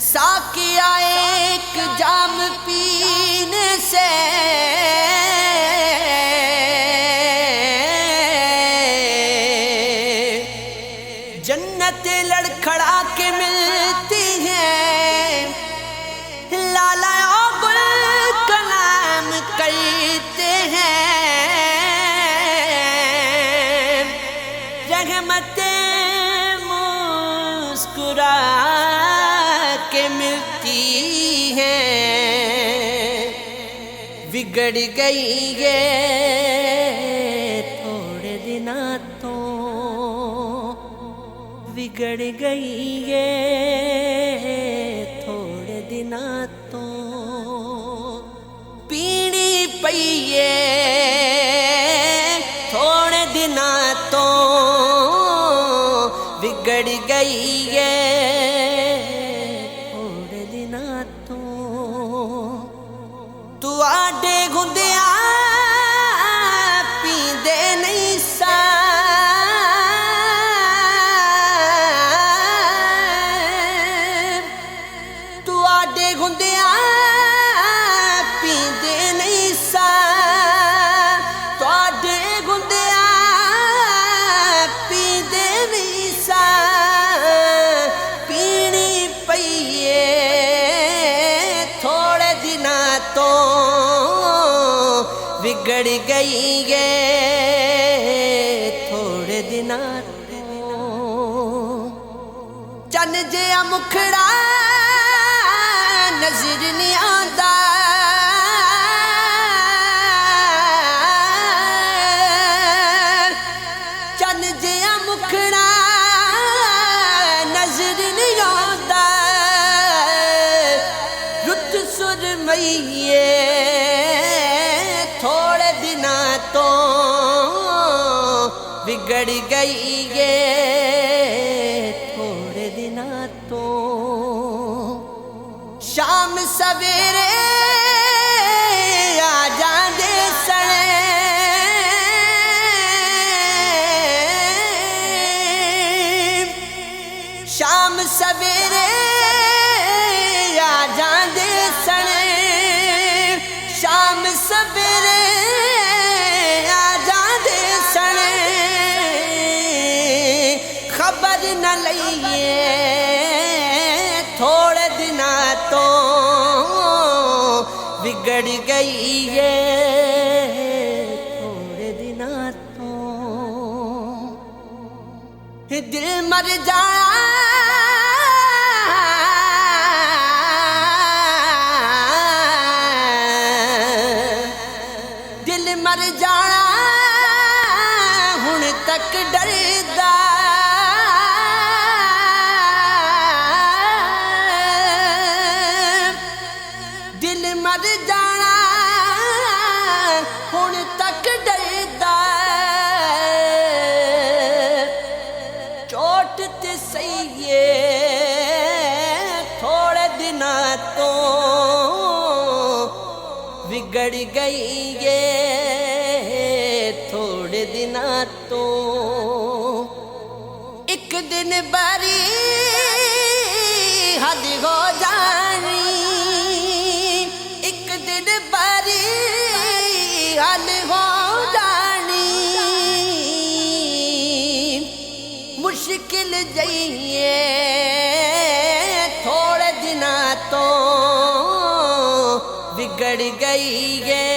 साकिया एक जाम पीने से जन्नत लड़खड़ा के मिलती है। लाला गुल कलाम करते हैं, रहमतें मुस्कुरा के मिलती हैं। बिगड़ गई ये थोड़े दिनों तो, बिगड़ गई ये थोड़े दिनों तो, पीड़ी पईए थोड़े दिनों तो, बिगड़ गई ये थोड़े दिनों तो। तू आडे गुंदिया पींदे नहीं सा, तू आडे गुंदिया पींदे नहीं सा, तुहाडे गुंदिया पींदे नहीं सा, पीनी पईए थोड़े दिनों तो, बिगड़ गई ये थोड़े दिनों तो। चन जिहा मुखड़ा नजर नहीं आंदा, चन जिहा मुखड़ा नजर नहीं आंदा, रुत सुरमईए थोड़े दिनों तो, बिगड़ गई ये थोड़े दिनों तो। शाम सवेरे आ जांदे सने, शाम सवेरे आ जांदे सने, शाम सवेरे आ जांदे सने, खबर न लईए थोड़े दिनों तो, बिगड़ गई ये थोड़े दिनों तो। दिल मर जाना दिल मर जाना हुण तक डरदा, दिल मर जाना हुण तक डरदा, चोट ते सहीए थोड़े दिनों तो, बिगड़ गई ये थोड़े दिनों तो। एक दिन बारी हद हो जानी, एक दिन बारी हद हो जानी, मुश्किल जइए थोड़े दिनों तो, बिगड़ गई ये